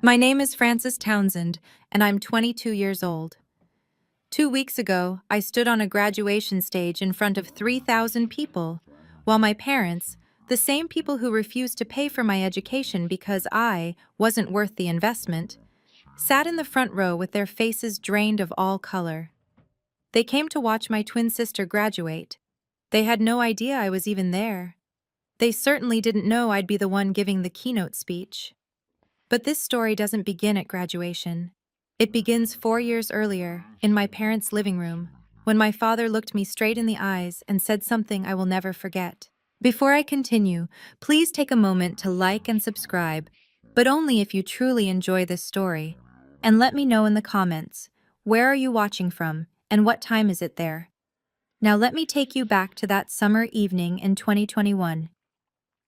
My name is Frances Townsend, and I'm 22 years old. 2 weeks ago, I stood on a graduation stage in front of 3,000 people, while my parents, the same people who refused to pay for my education because I wasn't worth the investment, sat in the front row with their faces drained of all color. They came to watch my twin sister graduate. They had no idea I was even there. They certainly didn't know I'd be the one giving the keynote speech. But this story doesn't begin at graduation. It begins 4 years earlier, in my parents' living room, when my father looked me straight in the eyes and said something I will never forget. Before I continue, please take a moment to like and subscribe, but only if you truly enjoy this story. And let me know in the comments, where are you watching from, and what time is it there? Now let me take you back to that summer evening in 2021.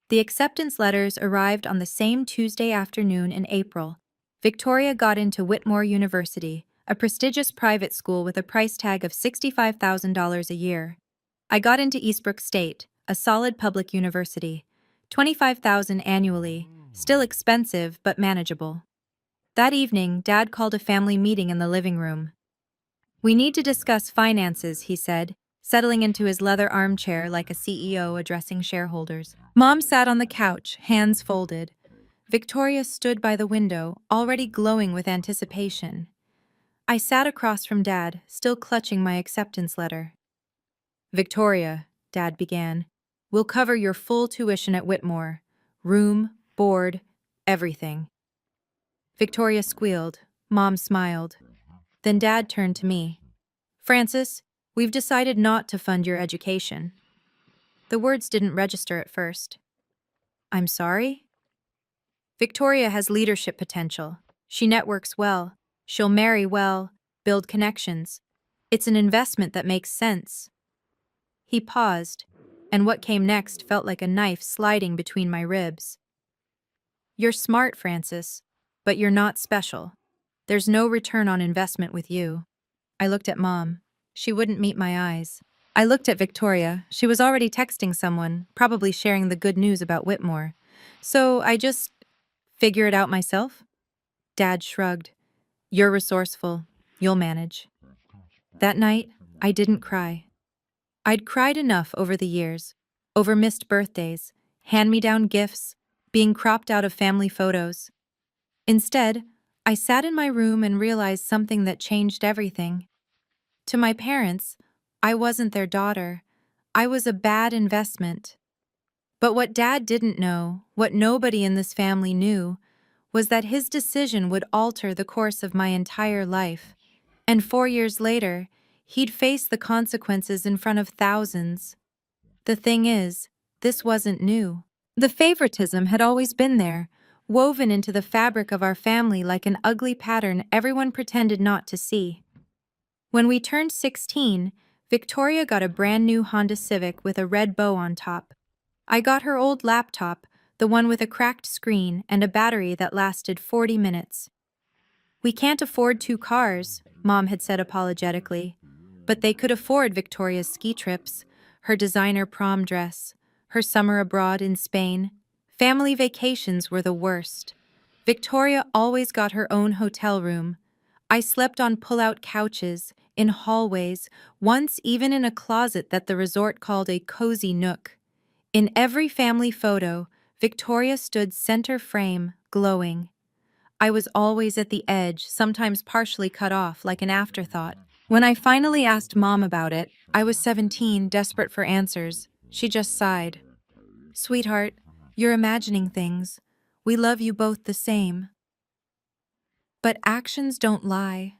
The acceptance letters arrived on the same Tuesday afternoon in April. Victoria got into Whitmore University, a prestigious private school with a price tag of $65,000 a year. I got into Eastbrook State, a solid public university. $25,000 annually, still expensive but manageable. That evening, Dad called a family meeting in the living room. "We need to discuss finances," he said, settling into his leather armchair like a CEO addressing shareholders. Mom sat on the couch, hands folded. Victoria stood by the window, already glowing with anticipation. I sat across from Dad, still clutching my acceptance letter. "Victoria," Dad began, "we'll cover your full tuition at Whitmore. Room, board, everything." Victoria squealed. Mom smiled. Then Dad turned to me. "Frances, we've decided not to fund your education." The words didn't register at first. "I'm sorry?" "Victoria has leadership potential. She networks well. She'll marry well, build connections. It's an investment that makes sense." He paused, and what came next felt like a knife sliding between my ribs. "You're smart, Frances, but you're not special. There's no return on investment with you." I looked at Mom. She wouldn't meet my eyes. I looked at Victoria. She was already texting someone, probably sharing the good news about Whitmore. So I just figure it out myself? Dad shrugged. "You're resourceful. You'll manage." That night, I didn't cry. I'd cried enough over the years, over missed birthdays, hand-me-down gifts, being cropped out of family photos. Instead, I sat in my room and realized something that changed everything. To my parents, I wasn't their daughter. I was a bad investment. But what Dad didn't know, what nobody in this family knew, was that his decision would alter the course of my entire life. And 4 years later, he'd face the consequences in front of thousands. The thing is, this wasn't new. The favoritism had always been there, woven into the fabric of our family like an ugly pattern everyone pretended not to see. When we turned 16, Victoria got a brand new Honda Civic with a red bow on top. I got her old laptop, the one with a cracked screen and a battery that lasted 40 minutes. "We can't afford 2 cars," Mom had said apologetically. But they could afford Victoria's ski trips, her designer prom dress, her summer abroad in Spain. Family vacations were the worst. Victoria always got her own hotel room. I slept on pull-out couches, in hallways, once even in a closet that the resort called a cozy nook. In every family photo, Victoria stood center frame, glowing. I was always at the edge, sometimes partially cut off, like an afterthought. When I finally asked Mom about it, I was 17, desperate for answers. She just sighed. "Sweetheart, you're imagining things. We love you both the same." But actions don't lie.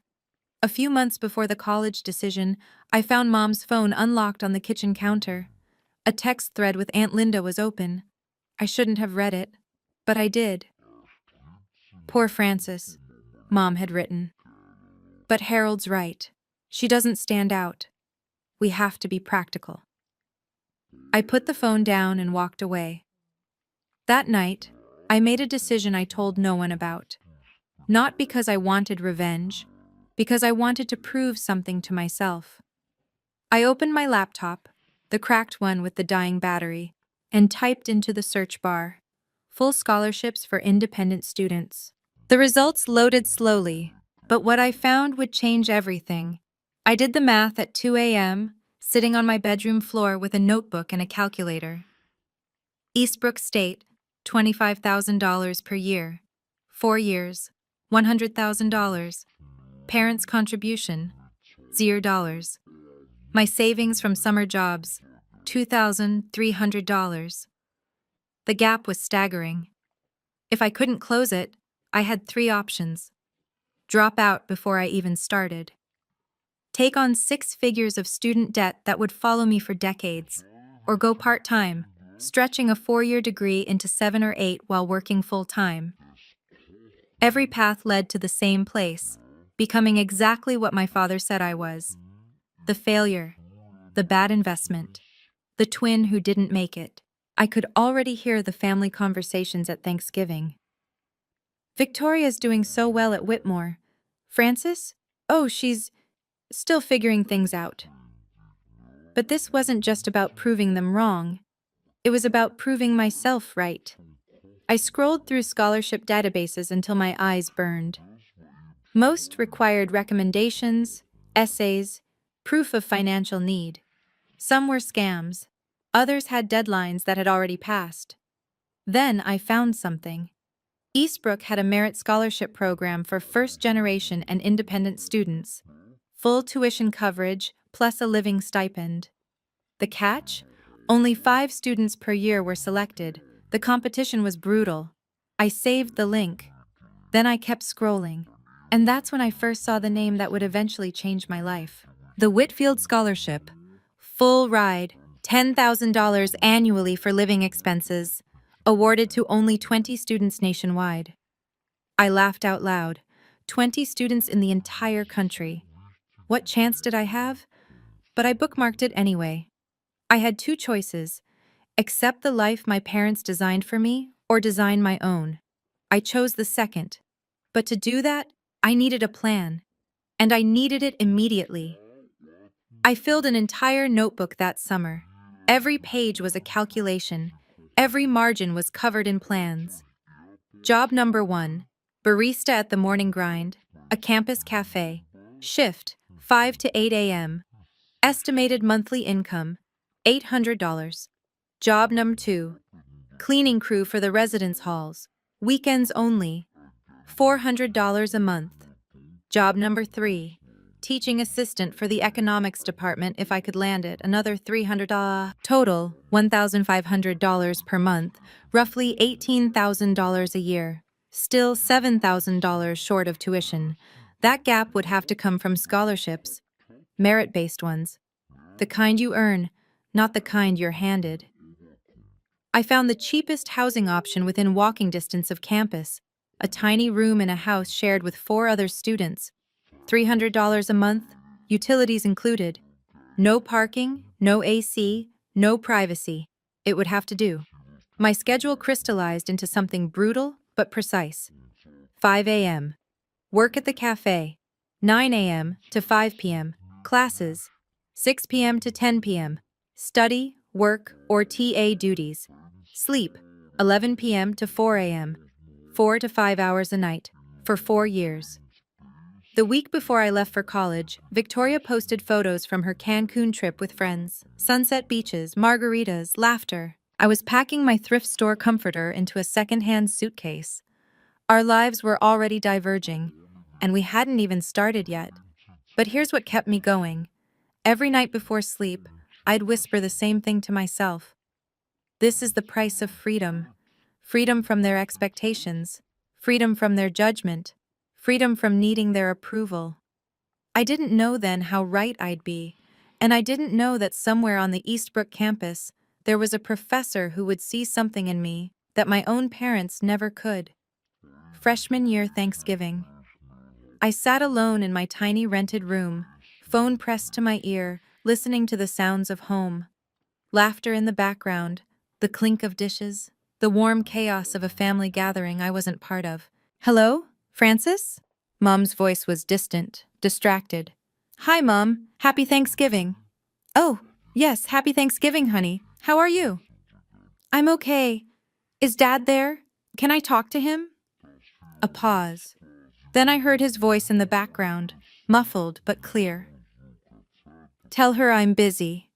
A few months before the college decision, I found Mom's phone unlocked on the kitchen counter. A text thread with Aunt Linda was open. I shouldn't have read it, but I did. "Poor Frances," Mom had written. "But Harold's right. She doesn't stand out. We have to be practical." I put the phone down and walked away. That night, I made a decision I told no one about. Not because I wanted revenge, because I wanted to prove something to myself. I opened my laptop, the cracked one with the dying battery, and typed into the search bar, "Full scholarships for independent students." The results loaded slowly, but what I found would change everything. I did the math at 2 a.m., sitting on my bedroom floor with a notebook and a calculator. Eastbrook State, $25,000 per year. 4 years, $100,000. Parents' contribution, $0. My savings from summer jobs, $2,300. The gap was staggering. If I couldn't close it, I had 3 options. Drop out before I even started. Take on 6 figures of student debt that would follow me for decades. Or go part-time, stretching a 4-year degree into 7 or 8 while working full-time. Every path led to the same place, becoming exactly what my father said I was. The failure, the bad investment, the twin who didn't make it. I could already hear the family conversations at Thanksgiving. Victoria's doing so well at Whitmore. Frances? Oh, she's still figuring things out. But this wasn't just about proving them wrong. It was about proving myself right. I scrolled through scholarship databases until my eyes burned. Most required recommendations, essays, proof of financial need. Some were scams. Others had deadlines that had already passed. Then I found something. Eastbrook had a merit scholarship program for first-generation and independent students. Full tuition coverage, plus a living stipend. The catch? Only 5 students per year were selected. The competition was brutal. I saved the link. Then I kept scrolling. And that's when I first saw the name that would eventually change my life. The Whitfield Scholarship. Full ride, $10,000 annually for living expenses. Awarded to only 20 students nationwide. I laughed out loud. 20 students in the entire country. What chance did I have? But I bookmarked it anyway. I had 2 choices: accept the life my parents designed for me or design my own. I chose the second. But to do that, I needed a plan. And I needed it immediately. I filled an entire notebook that summer. Every page was a calculation. Every margin was covered in plans. Job number 1, barista at the Morning Grind, a campus cafe. Shift, 5 to 8 a.m. Estimated monthly income, $800. Job number 2, cleaning crew for the residence halls. Weekends only, $400 a month. Job number 3, teaching assistant for the economics department if I could land it, another $300. Total, $1,500 per month, roughly $18,000 a year. Still $7,000 short of tuition. That gap would have to come from scholarships, merit-based ones. The kind you earn, not the kind you're handed. I found the cheapest housing option within walking distance of campus, a tiny room in a house shared with 4 other students. $300 a month, utilities included. No parking, no AC, no privacy. It would have to do. My schedule crystallized into something brutal but precise. 5 a.m. Work at the cafe. 9 a.m. to 5 p.m. Classes. 6 p.m. to 10 p.m. Study, work, or TA duties. Sleep. 11 p.m. to 4 a.m. 4 to 5 hours a night. For 4 years. The week before I left for college, Victoria posted photos from her Cancun trip with friends. Sunset beaches, margaritas, laughter. I was packing my thrift store comforter into a second-hand suitcase. Our lives were already diverging, and we hadn't even started yet. But here's what kept me going. Every night before sleep, I'd whisper the same thing to myself. This is the price of freedom. Freedom from their expectations. Freedom from their judgment. Freedom from needing their approval. I didn't know then how right I'd be, and I didn't know that somewhere on the Eastbrook campus, there was a professor who would see something in me that my own parents never could. Freshman year Thanksgiving. I sat alone in my tiny rented room, phone pressed to my ear, listening to the sounds of home. Laughter in the background, the clink of dishes, the warm chaos of a family gathering I wasn't part of. Hello? Frances? Mom's voice was distant, distracted. Hi, Mom. Happy Thanksgiving. Oh, yes, happy Thanksgiving, honey. How are you? I'm okay. Is Dad there? Can I talk to him? A pause. Then I heard his voice in the background, muffled but clear. Tell her I'm busy.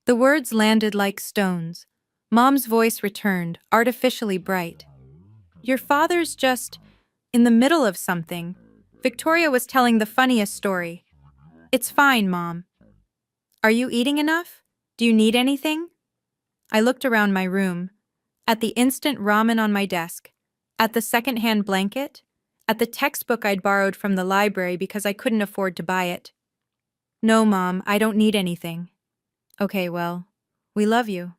The words landed like stones. Mom's voice returned, artificially bright. Your father's just in the middle of something. Victoria was telling the funniest story. It's fine, Mom. Are you eating enough? Do you need anything? I looked around my room, at the instant ramen on my desk, at the second-hand blanket, at the textbook I'd borrowed from the library because I couldn't afford to buy it. No, Mom, I don't need anything. Okay, well, we love you.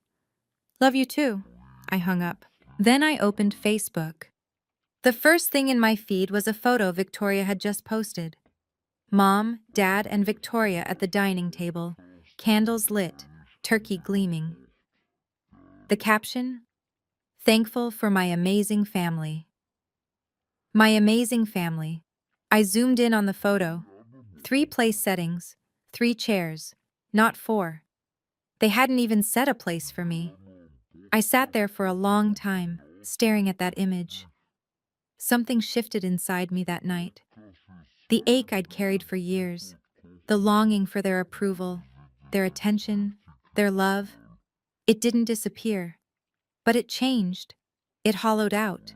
Love you too. I hung up. Then I opened Facebook. The first thing in my feed was a photo Victoria had just posted. Mom, Dad, and Victoria at the dining table, candles lit, turkey gleaming. The caption? Thankful for my amazing family. My amazing family. I zoomed in on the photo. 3 place settings, 3 chairs, not 4. They hadn't even set a place for me. I sat there for a long time, staring at that image. Something shifted inside me that night. The ache I'd carried for years, the longing for their approval, their attention, their love. It didn't disappear, but it changed. It hollowed out.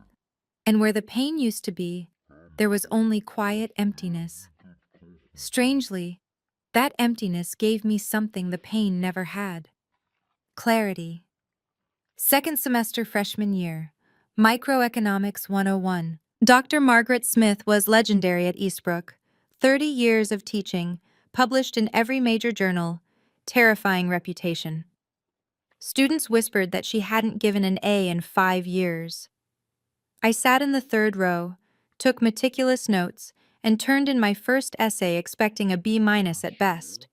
And where the pain used to be, there was only quiet emptiness. Strangely, that emptiness gave me something the pain never had. Clarity. Second semester freshman year, Microeconomics 101. Dr. Margaret Smith was legendary at Eastbrook. 30 years of teaching, published in every major journal, terrifying reputation. Students whispered that she hadn't given an A in 5 years. I sat in the 3rd row, took meticulous notes, and turned in my first essay expecting a B- at best.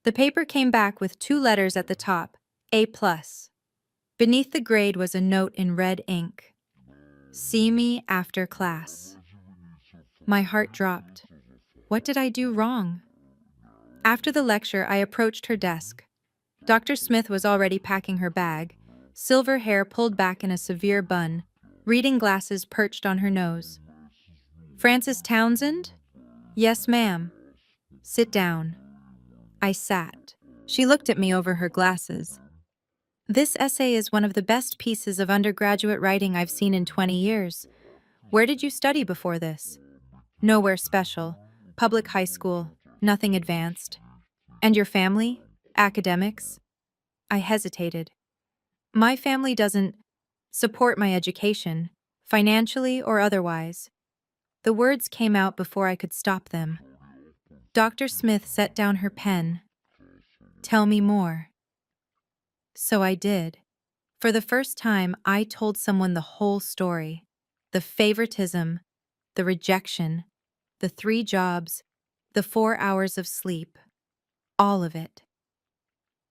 The paper came back with 2 letters at the top, A+. Beneath the grade was a note in red ink. See me after class. My heart dropped. What did I do wrong? After the lecture, I approached her desk. Dr. Smith was already packing her bag, silver hair pulled back in a severe bun, reading glasses perched on her nose. Frances Townsend? Yes, ma'am. Sit down. I sat. She looked at me over her glasses. This essay is one of the best pieces of undergraduate writing I've seen in 20 years. Where did you study before this? Nowhere special. Public high school. Nothing advanced. And your family? Academics? I hesitated. My family doesn't support my education, financially or otherwise. The words came out before I could stop them. Dr. Smith set down her pen. Tell me more. So I did. For the first time, I told someone the whole story. The favoritism, the rejection, the 3 jobs, the 4 hours of sleep. All of it.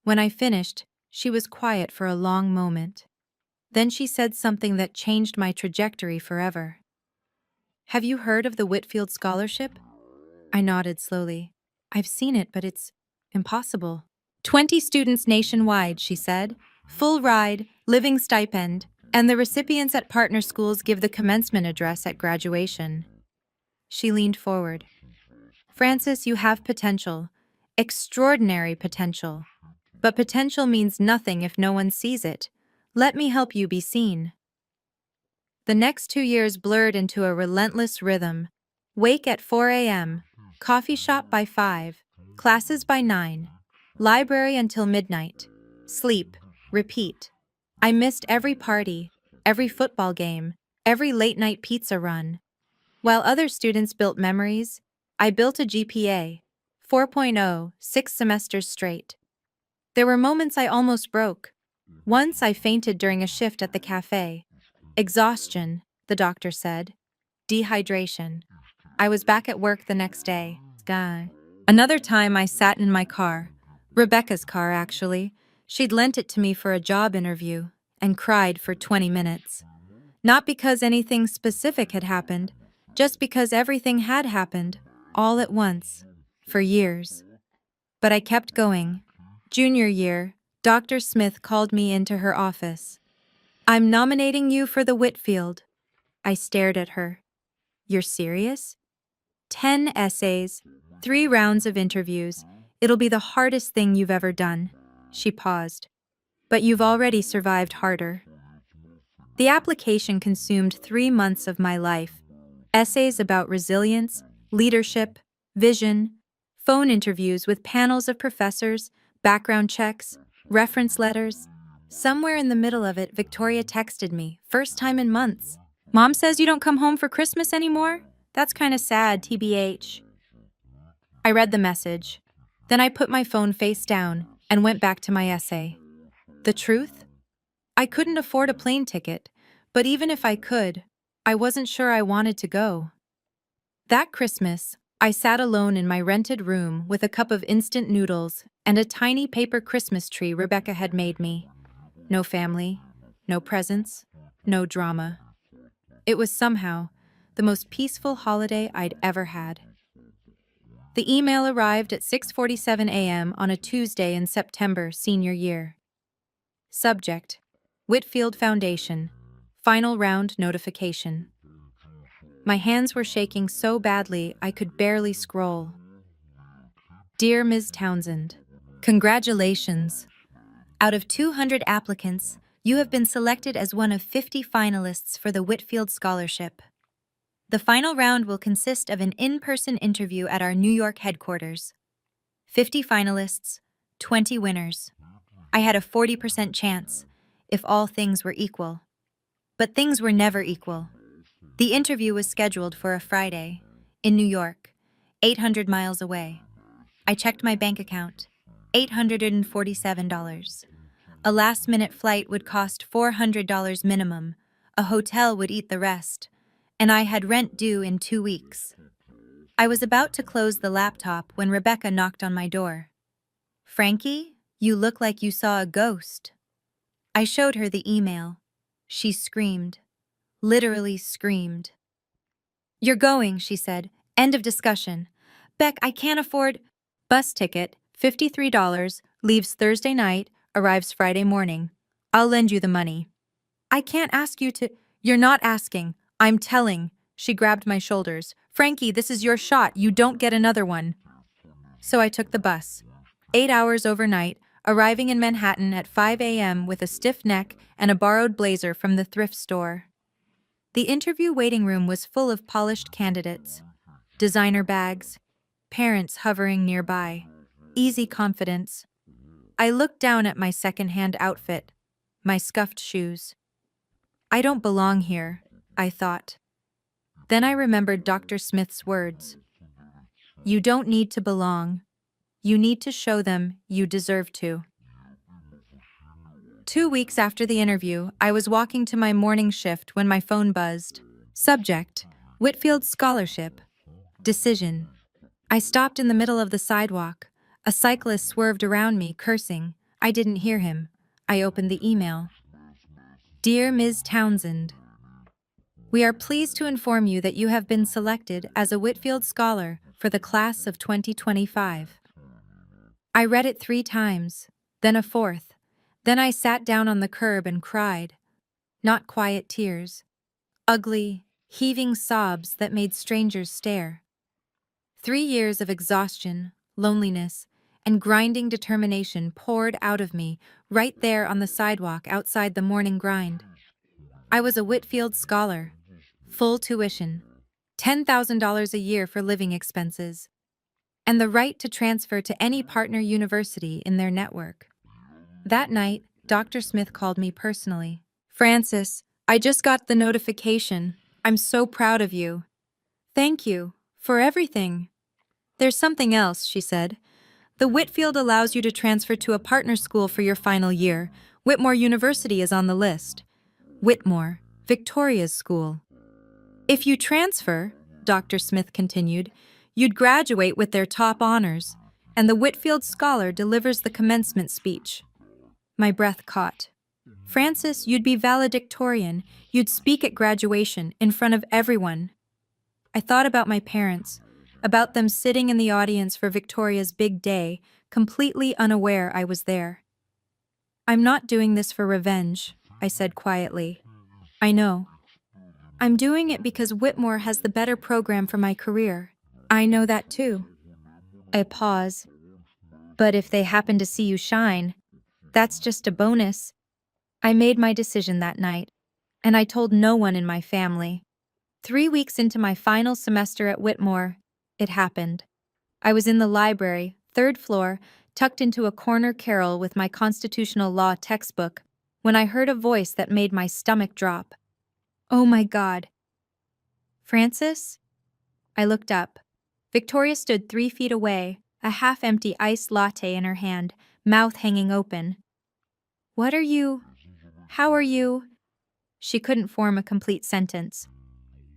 When I finished, she was quiet for a long moment. Then she said something that changed my trajectory forever. Have you heard of the Whitfield Scholarship? I nodded slowly. I've seen it, but it's impossible. 20 students nationwide, she said. Full ride, living stipend, and the recipients at partner schools give the commencement address at graduation. She leaned forward. Frances, you have potential. Extraordinary potential. But potential means nothing if no one sees it. Let me help you be seen. The next 2 years blurred into a relentless rhythm. Wake at 4 a.m., coffee shop by 5, classes by 9, library until midnight, sleep, repeat. I missed every party, every football game, every late-night pizza run. While other students built memories, I built a GPA, 4.0, 6 semesters straight. There were moments I almost broke. Once I fainted during a shift at the cafe. Exhaustion, the doctor said. Dehydration. I was back at work the next day. Sky. Another time I sat in my car. Rebecca's car, actually. She'd lent it to me for a job interview and cried for 20 minutes. Not because anything specific had happened, just because everything had happened, all at once, for years. But I kept going. Junior year, Dr. Smith called me into her office. I'm nominating you for the Whitfield. I stared at her. You're serious? 10 essays, 3 rounds of interviews. It'll be the hardest thing you've ever done. She paused. But you've already survived harder. The application consumed 3 months of my life. Essays about resilience, leadership, vision, phone interviews with panels of professors, background checks, reference letters. Somewhere in the middle of it, Victoria texted me, first time in months. Mom says you don't come home for Christmas anymore? That's kinda sad, TBH. I read the message. Then I put my phone face down and went back to my essay. The truth? I couldn't afford a plane ticket, but even if I could, I wasn't sure I wanted to go. That Christmas, I sat alone in my rented room with a cup of instant noodles and a tiny paper Christmas tree Rebecca had made me. No family, no presents, no drama. It was somehow the most peaceful holiday I'd ever had. The email arrived at 6:47 a.m. on a Tuesday in September, senior year. Subject: Whitfield Foundation. Final round notification. My hands were shaking so badly I could barely scroll. Dear Ms. Townsend, congratulations. Out of 200 applicants, you have been selected as one of 50 finalists for the Whitfield Scholarship. The final round will consist of an in-person interview at our New York headquarters. 50 finalists, 20 winners. I had a 40% chance, if all things were equal. But things were never equal. The interview was scheduled for a Friday, in New York, 800 miles away. I checked my bank account, $847. A last-minute flight would cost $400 minimum, a hotel would eat the rest, and I had rent due in 2 weeks. I was about to close the laptop when Rebecca knocked on my door. Frankie, you look like you saw a ghost. I showed her the email. She screamed. Literally screamed. You're going, she said. End of discussion. Beck, I can't afford... Bus ticket, $53, leaves Thursday night, arrives Friday morning. I'll lend you the money. I can't ask you to... You're not asking. I'm telling. She grabbed my shoulders. Frankie, this is your shot. You don't get another one. So I took the bus. 8 hours overnight, arriving in Manhattan at 5 a.m. with a stiff neck and a borrowed blazer from the thrift store. The interview waiting room was full of polished candidates, designer bags, parents hovering nearby, easy confidence. I looked down at my second-hand outfit, my scuffed shoes. I don't belong here, I thought. Then I remembered Dr. Smith's words. You don't need to belong. You need to show them you deserve to. 2 weeks after the interview, I was walking to my morning shift when my phone buzzed. Subject: Whitfield Scholarship. Decision. I stopped in the middle of the sidewalk. A cyclist swerved around me, cursing. I didn't hear him. I opened the email. Dear Ms. Townsend, we are pleased to inform you that you have been selected as a Whitfield Scholar for the class of 2025. I read it 3 times, then a 4th. Then I sat down on the curb and cried. Not quiet tears. Ugly, heaving sobs that made strangers stare. 3 years of exhaustion, loneliness, and grinding determination poured out of me right there on the sidewalk outside the morning grind. I was a Whitfield Scholar. Full tuition. $10,000 a year for living expenses. And the right to transfer to any partner university in their network. That night, Dr. Smith called me personally. Francis, I just got the notification. I'm so proud of you. Thank you for everything. There's something else, she said. The Whitfield allows you to transfer to a partner school for your final year. Whitmore University is on the list. Whitmore, Victoria's school. If you transfer, Dr. Smith continued, you'd graduate with their top honors, and the Whitfield Scholar delivers the commencement speech. My breath caught. Francis, you'd be valedictorian. You'd speak at graduation, in front of everyone. I thought about my parents, about them sitting in the audience for Victoria's big day, completely unaware I was there. I'm not doing this for revenge, I said quietly. I know. I'm doing it because Whitmore has the better program for my career. I know that too. I pause. But if they happen to see you shine, that's just a bonus. I made my decision that night, and I told no one in my family. 3 weeks into my final semester at Whitmore, it happened. I was in the library, third floor, tucked into a corner carrel with my constitutional law textbook, when I heard a voice that made my stomach drop. Oh my God. Francis? I looked up. Victoria stood 3 feet away, a half-empty iced latte in her hand, mouth hanging open. What are you? How are you? She couldn't form a complete sentence.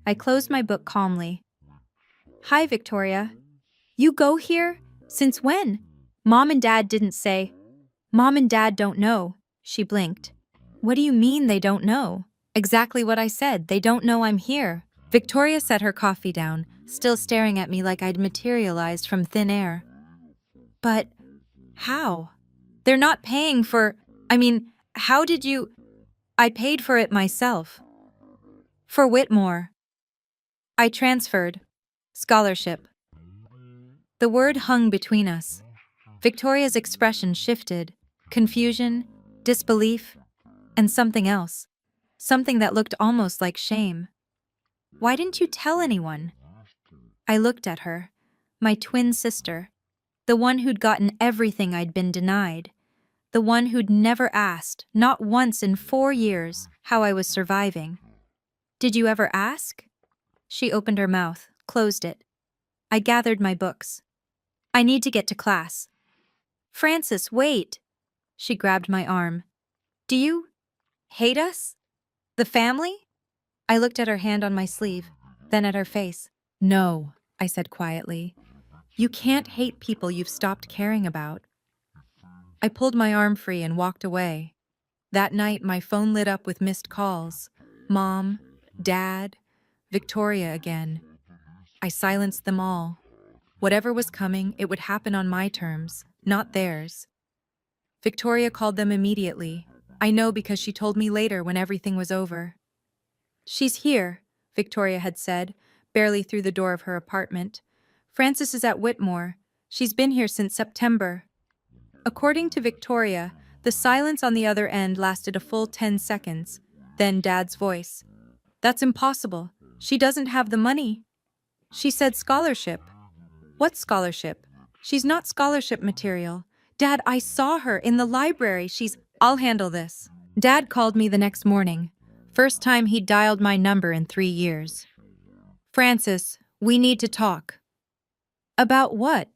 I closed my book calmly. Hi, Victoria. You go here? Since when? Mom and Dad didn't say. Mom and Dad don't know. She blinked. What do you mean they don't know? Exactly what I said. They don't know I'm here. Victoria set her coffee down, still staring at me like I'd materialized from thin air. But how? They're not paying for... how did you... I paid for it myself. For Whitmore. I transferred. Scholarship. The word hung between us. Victoria's expression shifted. Confusion, disbelief, and something else. Something that looked almost like shame. Why didn't you tell anyone? I looked at her. My twin sister. The one who'd gotten everything I'd been denied. The one who'd never asked, not once in 4 years, how I was surviving. Did you ever ask? She opened her mouth, closed it. I gathered my books. I need to get to class. Francis, wait. She grabbed my arm. Do you hate us? The family? I looked at her hand on my sleeve, then at her face. No, I said quietly. You can't hate people you've stopped caring about. I pulled my arm free and walked away. That night, my phone lit up with missed calls. Mom, Dad, Victoria again. I silenced them all. Whatever was coming, it would happen on my terms, not theirs. Victoria called them immediately. I know because she told me later when everything was over. She's here, Victoria had said, barely through the door of her apartment. Francis is at Whitmore. She's been here since September. According to Victoria, the silence on the other end lasted a full 10 seconds. Then Dad's voice. That's impossible. She doesn't have the money. She said scholarship. What scholarship? She's not scholarship material. Dad, I saw her in the library. I'll handle this. Dad called me the next morning. First time he'd dialed my number in 3 years. Francis, we need to talk. About what?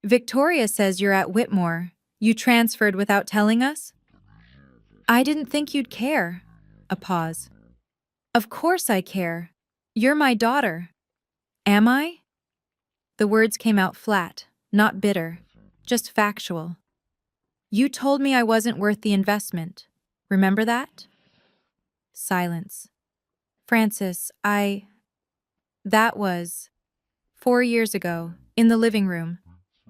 Victoria says you're at Whitmore. You transferred without telling us? I didn't think you'd care. A pause. Of course I care. You're my daughter. Am I? The words came out flat, not bitter, just factual. You told me I wasn't worth the investment. Remember that? Silence. Francis, That was 4 years ago, in the living room.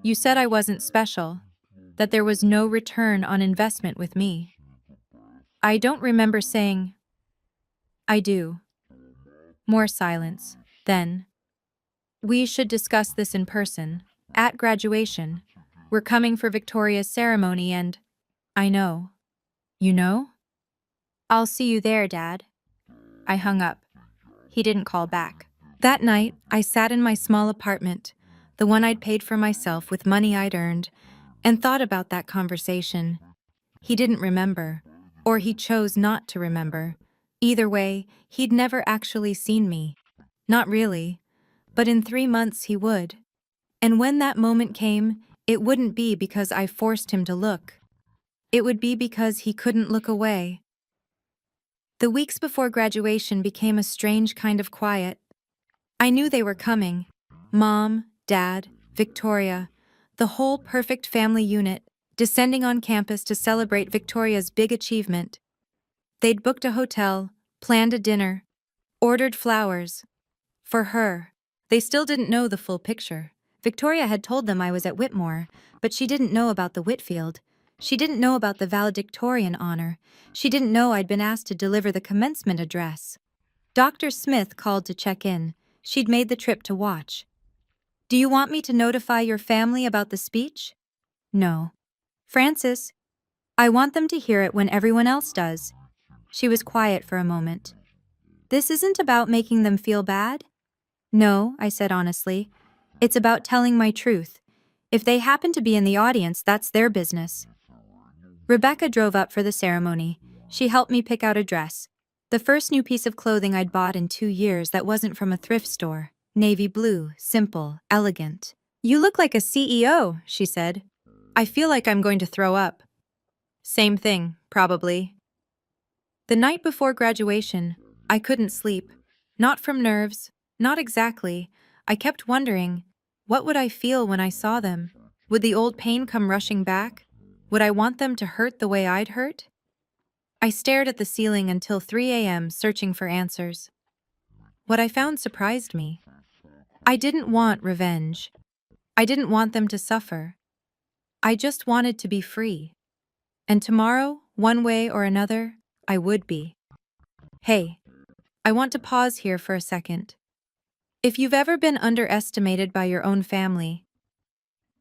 You said I wasn't special, that there was no return on investment with me. I don't remember saying... I do. More silence. Then... We should discuss this in person, at graduation. We're coming for Victoria's ceremony and... I know. You know? I'll see you there, Dad. I hung up. He didn't call back. That night, I sat in my small apartment, the one I'd paid for myself with money I'd earned, and thought about that conversation. He didn't remember, or he chose not to remember. Either way, he'd never actually seen me. Not really. But in 3 months he would. And when that moment came, it wouldn't be because I forced him to look. It would be because he couldn't look away. The weeks before graduation became a strange kind of quiet. I knew they were coming. Mom, Dad, Victoria, the whole perfect family unit, descending on campus to celebrate Victoria's big achievement. They'd booked a hotel, planned a dinner, ordered flowers. For her. They still didn't know the full picture. Victoria had told them I was at Whitmore, but she didn't know about the Whitfield. She didn't know about the valedictorian honor. She didn't know I'd been asked to deliver the commencement address. Dr. Smith called to check in. She'd made the trip to watch. Do you want me to notify your family about the speech? No. Francis, I want them to hear it when everyone else does. She was quiet for a moment. This isn't about making them feel bad? No, I said honestly. It's about telling my truth. If they happen to be in the audience, that's their business. Rebecca drove up for the ceremony. She helped me pick out a dress. The first new piece of clothing I'd bought in 2 years that wasn't from a thrift store. Navy blue, simple, elegant. You look like a CEO, she said. I feel like I'm going to throw up. Same thing, probably. The night before graduation, I couldn't sleep. Not from nerves, not exactly. I kept wondering, what would I feel when I saw them? Would the old pain come rushing back? Would I want them to hurt the way I'd hurt? I stared at the ceiling until 3 a.m. searching for answers. What I found surprised me. I didn't want revenge. I didn't want them to suffer. I just wanted to be free. And tomorrow, one way or another, I would be. Hey, I want to pause here for a second. If you've ever been underestimated by your own family,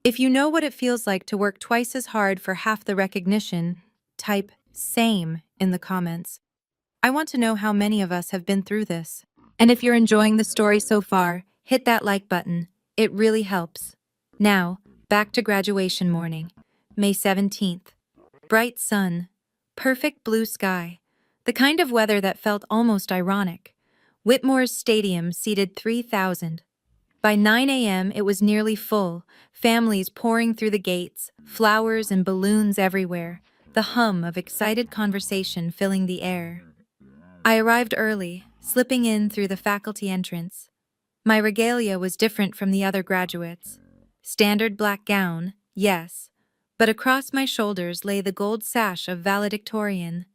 if you know what it feels like to work twice as hard for half the recognition, type "same" in the comments. I want to know how many of us have been through this. And if you're enjoying the story so far, hit that like button. It really helps. Now, back to graduation morning. May 17th. Bright sun. Perfect blue sky. The kind of weather that felt almost ironic. Whitmore's stadium seated 3,000. By 9 a.m., it was nearly full, families pouring through the gates, flowers and balloons everywhere, the hum of excited conversation filling the air. I arrived early, slipping in through the faculty entrance. My regalia was different from the other graduates. Standard black gown, yes, but across my shoulders lay the gold sash of valedictorian.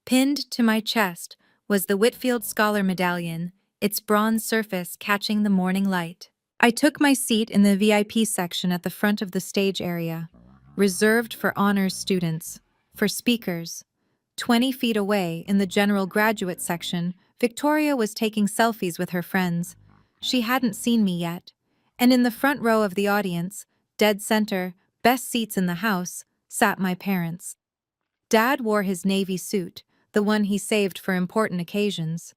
Pinned to my chest was the Whitfield Scholar Medallion, its bronze surface catching the morning light. I took my seat in the VIP section at the front of the stage area, reserved for honors students, for speakers. 20 feet away, in the general graduate section, Victoria was taking selfies with her friends. She hadn't seen me yet. And in the front row of the audience, dead center, best seats in the house, sat my parents. Dad wore his navy suit, the one he saved for important occasions.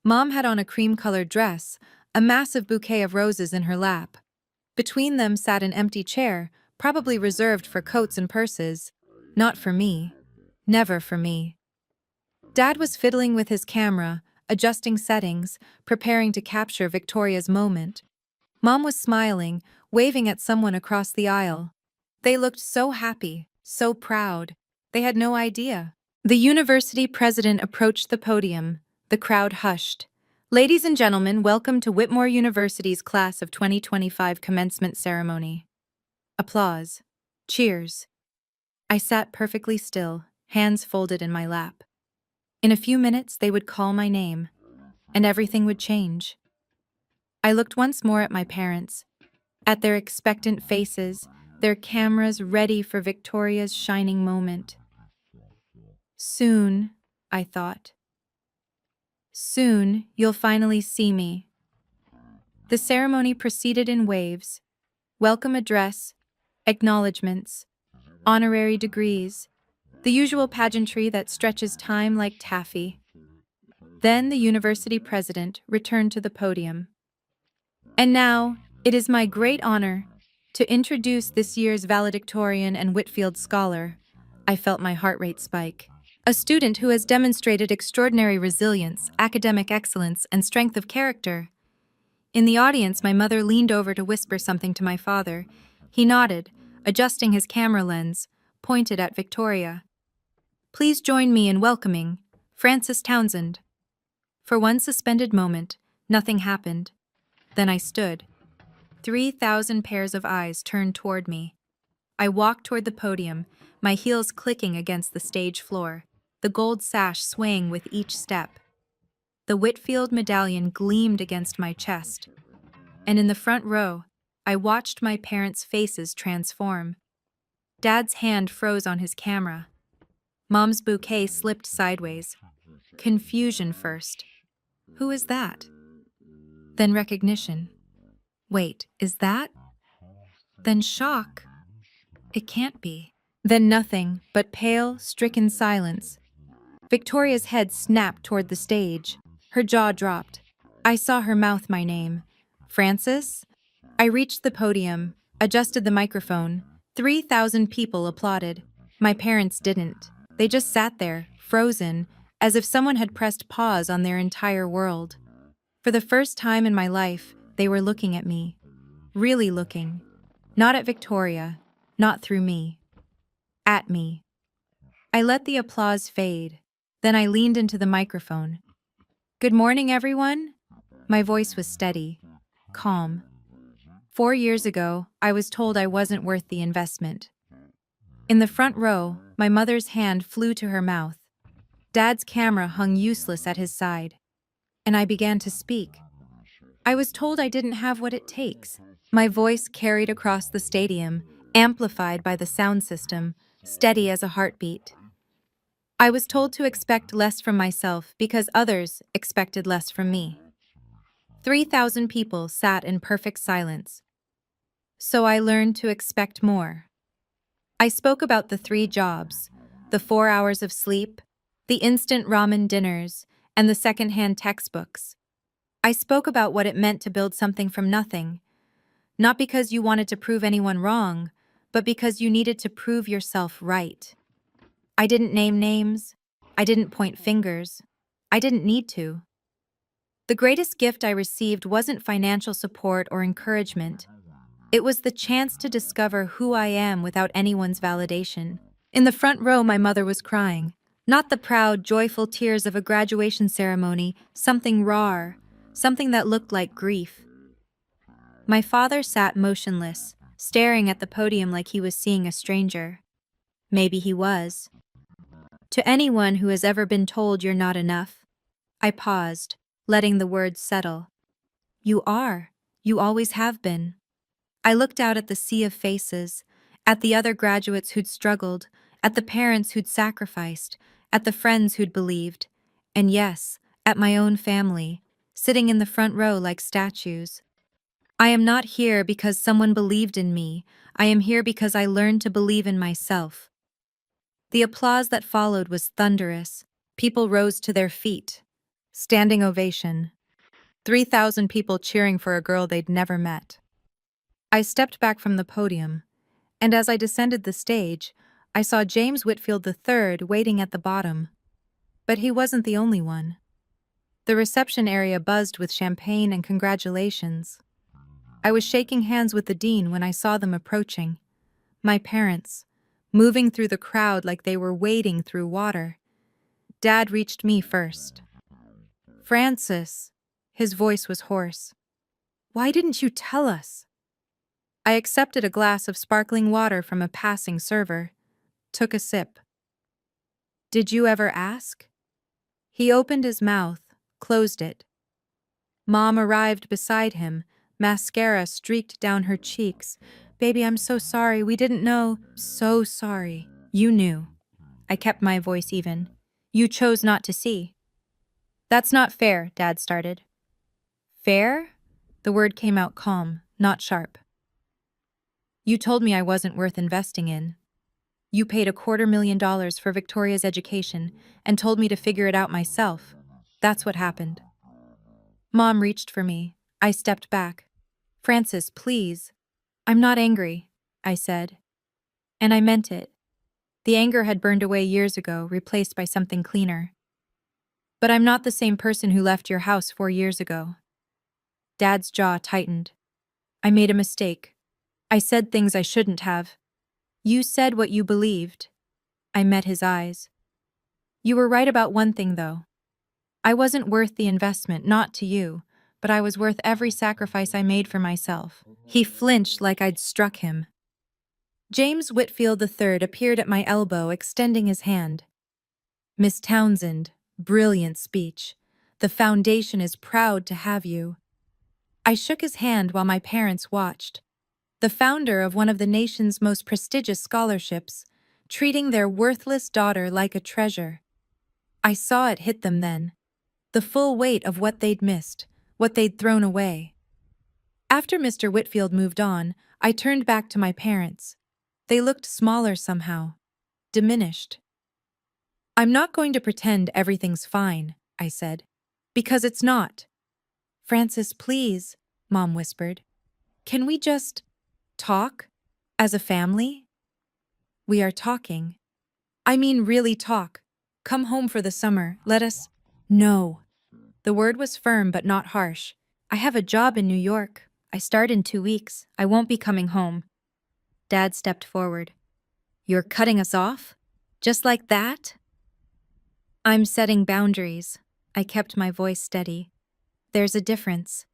Mom had on a cream-colored dress, a massive bouquet of roses in her lap. Between them sat an empty chair, probably reserved for coats and purses. Not for me. Never for me. Dad was fiddling with his camera, adjusting settings, preparing to capture Victoria's moment. Mom was smiling, waving at someone across the aisle. They looked so happy, so proud. They had no idea. The university president approached the podium. The crowd hushed. Ladies and gentlemen, welcome to Whitmore University's class of 2025 commencement ceremony. Applause. Cheers. I sat perfectly still, hands folded in my lap. In a few minutes, they would call my name, and everything would change. I looked once more at my parents, at their expectant faces, their cameras ready for Victoria's shining moment. Soon, I thought. Soon, you'll finally see me. The ceremony proceeded in waves. Welcome address, acknowledgements, honorary degrees, the usual pageantry that stretches time like taffy. Then the university president returned to the podium. And now, it is my great honor to introduce this year's valedictorian and Whitfield Scholar. I felt my heart rate spike. A student who has demonstrated extraordinary resilience, academic excellence, and strength of character. In the audience, my mother leaned over to whisper something to my father. He nodded, adjusting his camera lens, pointed at Victoria. Please join me in welcoming Frances Townsend. For one suspended moment, nothing happened. Then I stood. 3,000 pairs of eyes turned toward me. I walked toward the podium, my heels clicking against the stage floor, the gold sash swaying with each step. The Whitfield medallion gleamed against my chest. And in the front row, I watched my parents' faces transform. Dad's hand froze on his camera. Mom's bouquet slipped sideways. Confusion first. Who is that? Then recognition. Wait, is that? Then shock. It can't be. Then nothing but pale, stricken silence. Victoria's head snapped toward the stage. Her jaw dropped. I saw her mouth my name. Francis? I reached the podium, adjusted the microphone. 3,000 people applauded. My parents didn't. They just sat there, frozen, as if someone had pressed pause on their entire world. For the first time in my life, they were looking at me. Really looking. Not at Victoria, not through me. At me. I let the applause fade. Then I leaned into the microphone. Good morning, everyone. My voice was steady, calm. 4 years ago, I was told I wasn't worth the investment. In the front row, my mother's hand flew to her mouth. Dad's camera hung useless at his side. And I began to speak. I was told I didn't have what it takes. My voice carried across the stadium, amplified by the sound system, steady as a heartbeat. I was told to expect less from myself because others expected less from me. 3,000 people sat in perfect silence. So I learned to expect more. I spoke about the 3 jobs, the 4 hours of sleep, the instant ramen dinners, and the secondhand textbooks. I spoke about what it meant to build something from nothing, not because you wanted to prove anyone wrong, but because you needed to prove yourself right. I didn't name names. I didn't point fingers. I didn't need to. The greatest gift I received wasn't financial support or encouragement. It was the chance to discover who I am without anyone's validation. In the front row, my mother was crying. Not the proud, joyful tears of a graduation ceremony, something raw, something that looked like grief. My father sat motionless, staring at the podium like he was seeing a stranger. Maybe he was. To anyone who has ever been told you're not enough, I paused, letting the words settle. You are. You always have been. I looked out at the sea of faces, at the other graduates who'd struggled, at the parents who'd sacrificed, at the friends who'd believed, and yes, at my own family, sitting in the front row like statues. I am not here because someone believed in me. I am here because I learned to believe in myself. The applause that followed was thunderous. People rose to their feet. Standing ovation. 3,000 people cheering for a girl they'd never met. I stepped back from the podium, and as I descended the stage, I saw James Whitfield III waiting at the bottom. But he wasn't the only one. The reception area buzzed with champagne and congratulations. I was shaking hands with the dean when I saw them approaching. My parents, moving through the crowd like they were wading through water. Dad reached me first. Francis, his voice was hoarse. Why didn't you tell us? I accepted a glass of sparkling water from a passing server, took a sip. Did you ever ask? He opened his mouth, closed it. Mom arrived beside him, mascara streaked down her cheeks. Baby, I'm so sorry, we didn't know. So sorry. You knew. I kept my voice even. You chose not to see. That's not fair, Dad started. Fair? The word came out calm, not sharp. You told me I wasn't worth investing in. You paid $250,000 for Victoria's education and told me to figure it out myself. That's what happened. Mom reached for me. I stepped back. Francis, please. I'm not angry, I said. And I meant it. The anger had burned away years ago, replaced by something cleaner. But I'm not the same person who left your house 4 years ago. Dad's jaw tightened. I made a mistake. I said things I shouldn't have. You said what you believed. I met his eyes. You were right about one thing, though. I wasn't worth the investment, not to you, but I was worth every sacrifice I made for myself. He flinched like I'd struck him. James Whitfield III appeared at my elbow, extending his hand. Miss Townsend, brilliant speech. The foundation is proud to have you. I shook his hand while my parents watched. The founder of one of the nation's most prestigious scholarships, treating their worthless daughter like a treasure. I saw it hit them then. the full weight of what they'd missed, what they'd thrown away. After Mr. Whitfield moved on, I turned back to my parents. They looked smaller somehow, diminished. "I'm not going to pretend everything's fine," I said, "because it's not." "Francis, please," Mom whispered. "Can we just talk? As a family?" "We are talking. I mean really talk. Come home for the summer, let us—" "No." The word was firm but not harsh. "I have a job in New York. I start in 2 weeks. I won't be coming home." Dad stepped forward. "You're cutting us off? Just like that?" "I'm setting boundaries." I kept my voice steady. "There's a difference."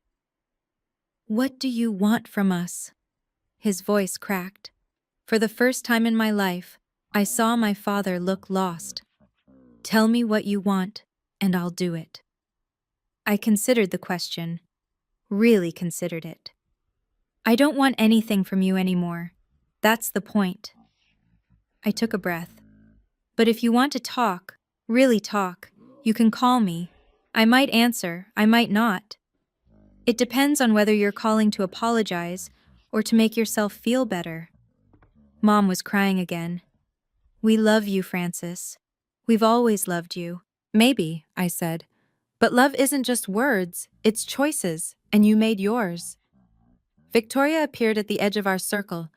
"What do you want from us?" His voice cracked. For the first time in my life, I saw my father look lost. "Tell me what you want, and I'll do it." I considered the question. Really considered it. "I don't want anything from you anymore. That's the point." I took a breath. "But if you want to talk, really talk, you can call me. I might answer, I might not. It depends on whether you're calling to apologize or to make yourself feel better." Mom was crying again. "We love you, Francis. We've always loved you." "Maybe," I said. "But love isn't just words, it's choices, and you made yours." Victoria appeared at the edge of our circle,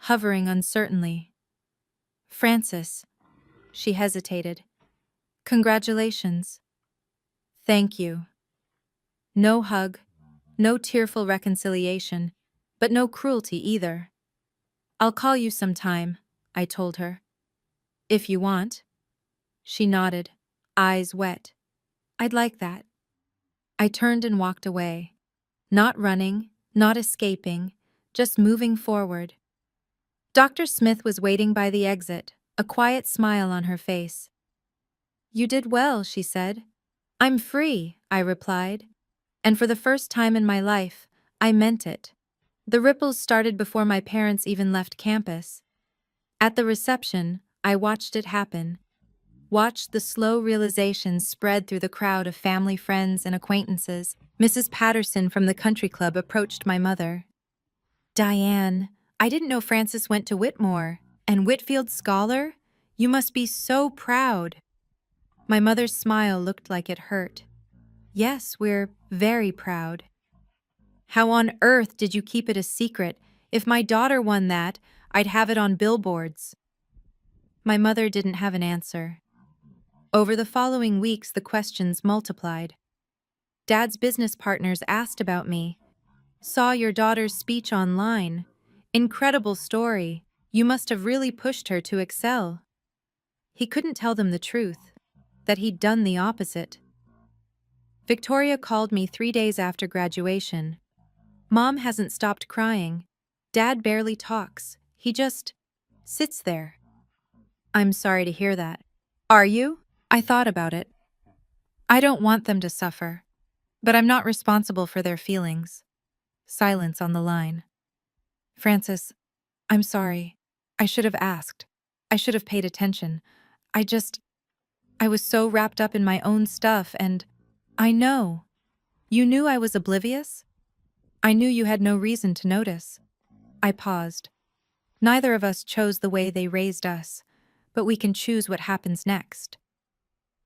hovering uncertainly. "Francis," she hesitated. "Congratulations." "Thank you." No hug, no tearful reconciliation, but no cruelty either. "I'll call you sometime," I told her. "If you want." She nodded, eyes wet. "I'd like that." I turned and walked away. Not running, not escaping, just moving forward. Dr. Smith was waiting by the exit, a quiet smile on her face. "You did well," she said. "I'm free," I replied. And for the first time in my life, I meant it. The ripples started before my parents even left campus. At the reception, I watched it happen. Watched the slow realization spread through the crowd of family, friends, and acquaintances. Mrs. Patterson from the country club approached my mother. "Diane, I didn't know Francis went to Whitmore. And Whitfield Scholar? You must be so proud." My mother's smile looked like it hurt. "Yes, we're very proud." "How on earth did you keep it a secret? If my daughter won that, I'd have it on billboards." My mother didn't have an answer. Over the following weeks, the questions multiplied. Dad's business partners asked about me. "Saw your daughter's speech online. Incredible story. You must have really pushed her to excel." He couldn't tell them the truth, that he'd done the opposite. Victoria called me 3 days after graduation. "Mom hasn't stopped crying. Dad barely talks. He just sits there." "I'm sorry to hear that." "Are you?" I thought about it. I don't want them to suffer, but I'm not responsible for their feelings. Silence on the line. "Francis, I'm sorry. I should have asked. I should have paid attention. I was so wrapped up in my own stuff and—" "I know. You knew I was oblivious? I knew you had no reason to notice." I paused. Neither of us chose the way they raised us, but we can choose what happens next.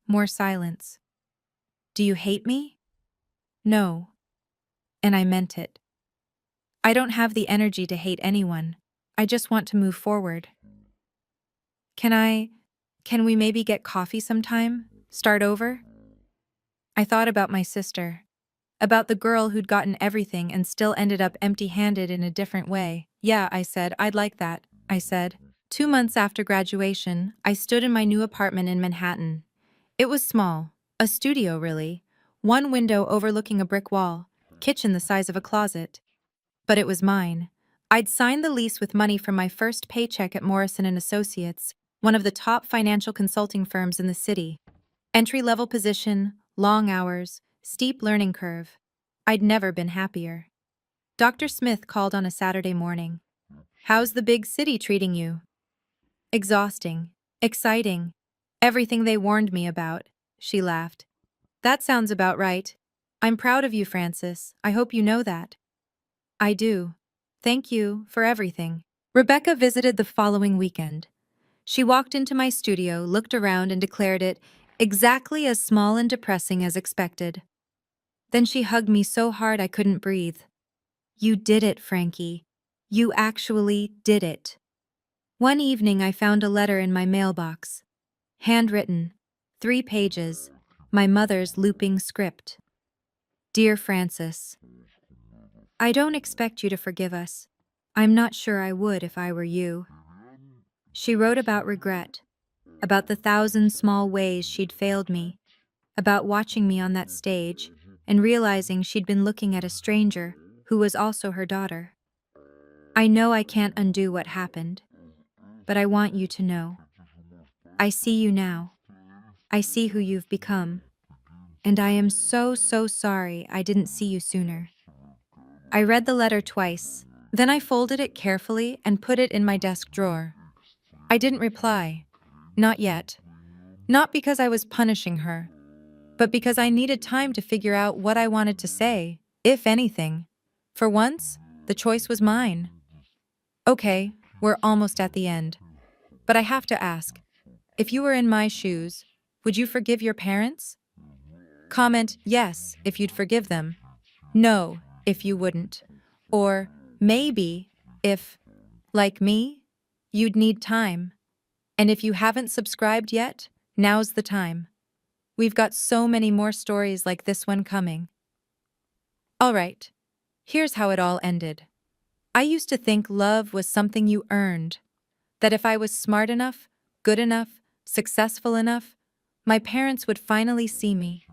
More silence. "Do you hate me?" "No." And I meant it. I don't have the energy to hate anyone. I just want to move forward. Can we maybe get coffee sometime? Start over?" I thought about my sister. About the girl who'd gotten everything and still ended up empty-handed in a different way. "Yeah," I said, "I'd like that," I said. 2 months after graduation, I stood in my new apartment in Manhattan. It was small, a studio really, one window overlooking a brick wall, kitchen the size of a closet. But it was mine. I'd signed the lease with money from my first paycheck at Morrison & Associates, one of the top financial consulting firms in the city. Entry-level position, long hours, steep learning curve. I'd never been happier. Dr. Smith called on a Saturday morning. "How's the big city treating you?" "Exhausting. Exciting. Everything they warned me about," she laughed. That sounds about right. I'm proud of you, Francis. I hope you know that. I do. Thank you for everything. Rebecca visited the following weekend. She walked into my studio, looked around, and declared it exactly as small and depressing as expected. Then she hugged me so hard I couldn't breathe. You did it, Frankie. You actually did it. One evening I found a letter in my mailbox. Handwritten. 3 pages. My mother's looping script. Dear Francis, I don't expect you to forgive us. I'm not sure I would if I were you. She wrote about regret, about the 1,000 small ways she'd failed me, about watching me on that stage and realizing she'd been looking at a stranger who was also her daughter. I know I can't undo what happened, but I want you to know. I see you now. I see who you've become. And I am so sorry I didn't see you sooner. I read the letter twice, then I folded it carefully and put it in my desk drawer. I didn't reply. Not yet. Not because I was punishing her, but because I needed time to figure out what I wanted to say, if anything. For once, the choice was mine. Okay, we're almost at the end. But I have to ask, if you were in my shoes, would you forgive your parents? Comment yes if you'd forgive them. No if you wouldn't. Or maybe if, like me, you'd need time. And if you haven't subscribed yet, now's the time. We've got so many more stories like this one coming. All right, here's how it all ended. I used to think love was something you earned, that if I was smart enough, good enough, successful enough, my parents would finally see me,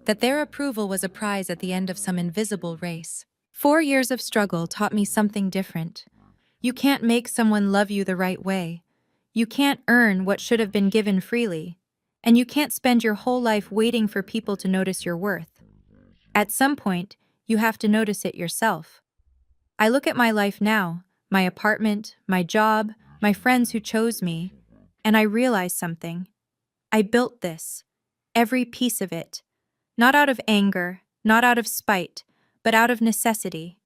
that their approval was a prize at the end of some invisible race. 4 years of struggle taught me something different. You can't make someone love you the right way. You can't earn what should have been given freely. And you can't spend your whole life waiting for people to notice your worth. At some point, you have to notice it yourself. I look at my life now, my apartment, my job, my friends who chose me, and I realize something. I built this, every piece of it, not out of anger, not out of spite, but out of necessity.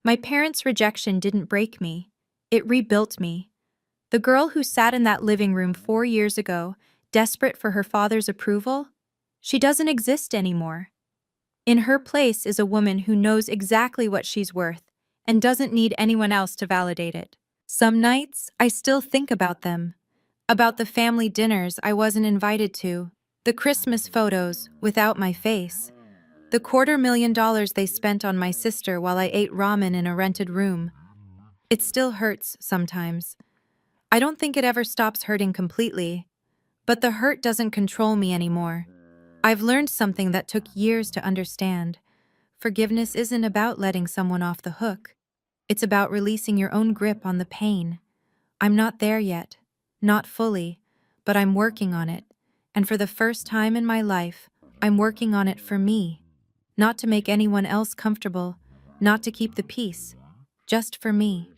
My parents' rejection didn't break me, it rebuilt me. The girl who sat in that living room 4 years ago, desperate for her father's approval, she doesn't exist anymore. In her place is a woman who knows exactly what she's worth and doesn't need anyone else to validate it. Some nights, I still think about them, about the family dinners I wasn't invited to, the Christmas photos without my face, the $250,000 they spent on my sister while I ate ramen in a rented room. It still hurts sometimes. I don't think it ever stops hurting completely, but the hurt doesn't control me anymore. I've learned something that took years to understand. Forgiveness isn't about letting someone off the hook. It's about releasing your own grip on the pain. I'm not there yet, not fully, but I'm working on it. And for the first time in my life, I'm working on it for me. Not to make anyone else comfortable, not to keep the peace, just for me.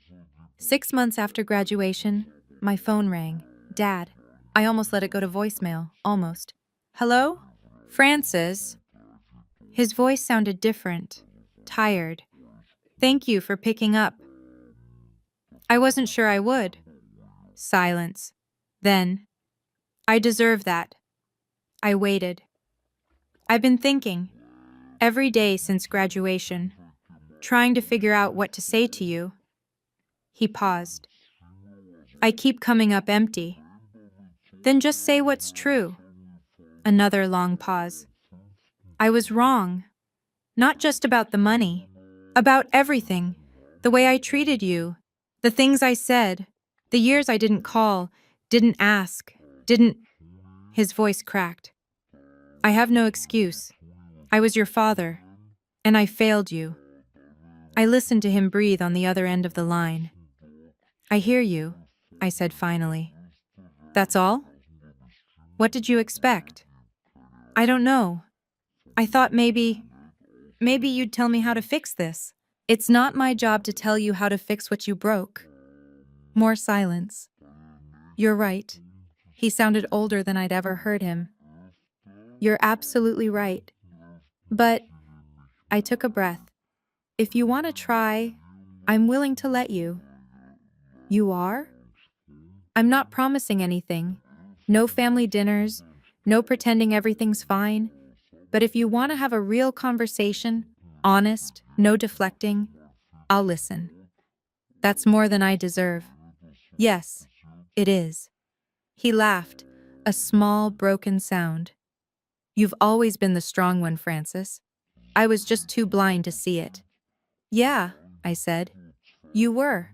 6 months after graduation, my phone rang. Dad. I almost let it go to voicemail, almost. Hello? Francis? His voice sounded different, tired. Thank you for picking up. I wasn't sure I would. Silence. Then, I deserve that. I waited. I've been thinking, every day since graduation, trying to figure out what to say to you. He paused. I keep coming up empty. Then just say what's true. Another long pause. I was wrong. Not just about the money. About everything. The way I treated you. The things I said. The years I didn't call, didn't ask, didn't... His voice cracked. I have no excuse. I was your father. And I failed you. I listened to him breathe on the other end of the line. I hear you, I said finally. That's all? What did you expect? I don't know. I thought maybe you'd tell me how to fix this. It's not my job to tell you how to fix what you broke. More silence. You're right. He sounded older than I'd ever heard him. You're absolutely right. But I took a breath. If you want to try, I'm willing to let you. You are? I'm not promising anything. No family dinners, no pretending everything's fine. But if you want to have a real conversation, honest, no deflecting, I'll listen. That's more than I deserve. Yes, it is. He laughed, a small, broken sound. You've always been the strong one, Francis. I was just too blind to see it. Yeah, I said. You were.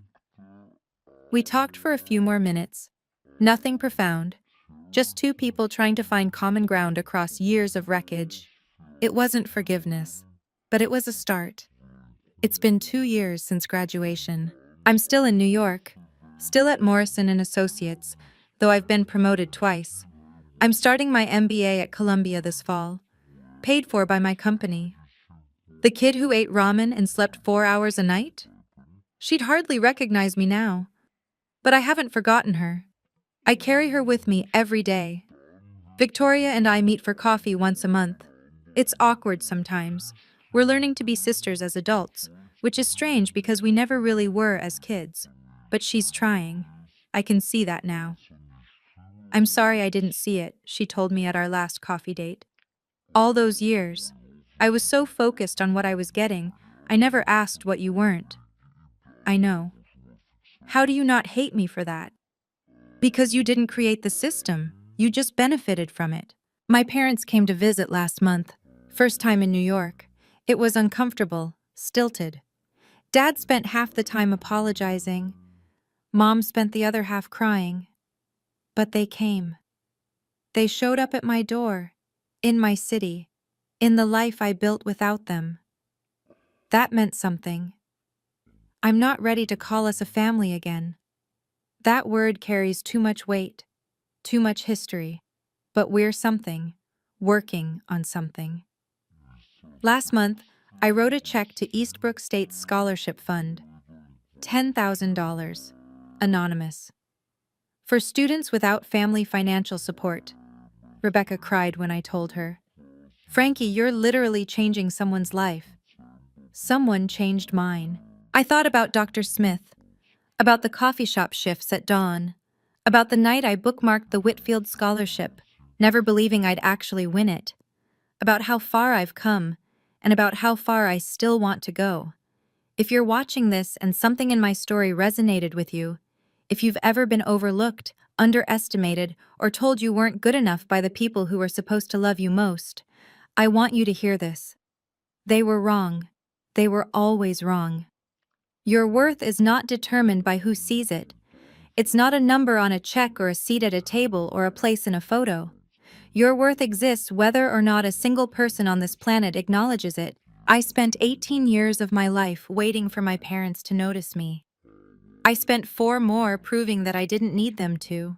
We talked for a few more minutes. Nothing profound. Just two people trying to find common ground across years of wreckage. It wasn't forgiveness, but it was a start. It's been 2 years since graduation. I'm still in New York, still at Morrison and Associates, though I've been promoted twice. I'm starting my MBA at Columbia this fall, paid for by my company. The kid who ate ramen and slept 4 hours a night? She'd hardly recognize me now. But I haven't forgotten her. I carry her with me every day. Victoria and I meet for coffee once a month. It's awkward sometimes. We're learning to be sisters as adults, which is strange because we never really were as kids. But she's trying. I can see that now. I'm sorry I didn't see it, she told me at our last coffee date. All those years, I was so focused on what I was getting, I never asked what you weren't. I know. How do you not hate me for that? Because you didn't create the system, you just benefited from it. My parents came to visit last month, first time in New York. It was uncomfortable, stilted. Dad spent half the time apologizing. Mom spent the other half crying. But they came. They showed up at my door, in my city, in the life I built without them. That meant something. I'm not ready to call us a family again. That word carries too much weight, too much history. But we're something, working on something. Last month, I wrote a check to Eastbrook State's scholarship fund. $10,000. Anonymous. For students without family financial support. Rebecca cried when I told her. Frankie, you're literally changing someone's life. Someone changed mine. I thought about Dr. Smith, about the coffee shop shifts at dawn, about the night I bookmarked the Whitfield Scholarship, never believing I'd actually win it, about how far I've come, and about how far I still want to go. If you're watching this and something in my story resonated with you, if you've ever been overlooked, underestimated, or told you weren't good enough by the people who were supposed to love you most, I want you to hear this. They were wrong. They were always wrong. Your worth is not determined by who sees it. It's not a number on a check or a seat at a table or a place in a photo. Your worth exists whether or not a single person on this planet acknowledges it. I spent 18 years of my life waiting for my parents to notice me. I spent 4 more proving that I didn't need them to.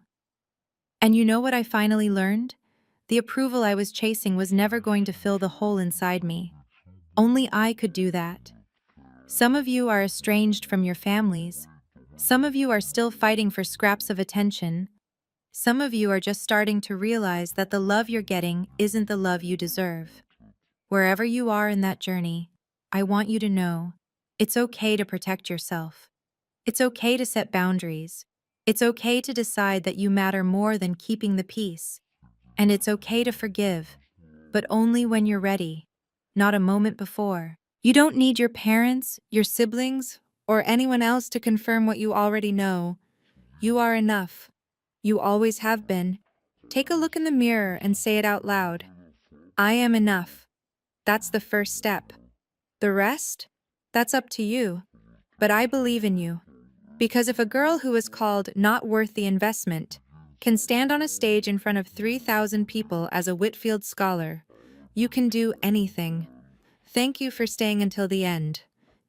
And you know what I finally learned? The approval I was chasing was never going to fill the hole inside me. Only I could do that. Some of you are estranged from your families. Some of you are still fighting for scraps of attention. Some of you are just starting to realize that the love you're getting isn't the love you deserve. Wherever you are in that journey, I want you to know it's okay to protect yourself. It's okay to set boundaries. It's okay to decide that you matter more than keeping the peace. And it's okay to forgive, but only when you're ready, not a moment before. You don't need your parents, your siblings, or anyone else to confirm what you already know. You are enough. You always have been. Take a look in the mirror and say it out loud. I am enough. That's the first step. The rest? That's up to you. But I believe in you. Because if a girl who is called not worth the investment can stand on a stage in front of 3,000 people as a Whitfield scholar, you can do anything. Thank you for staying until the end.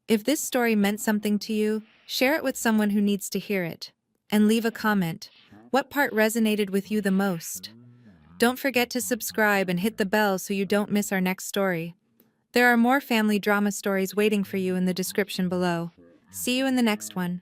If this story meant something to you, share it with someone who needs to hear it. And leave a comment. What part resonated with you the most? Don't forget to subscribe and hit the bell so you don't miss our next story. There are more family drama stories waiting for you in the description below. See you in the next one.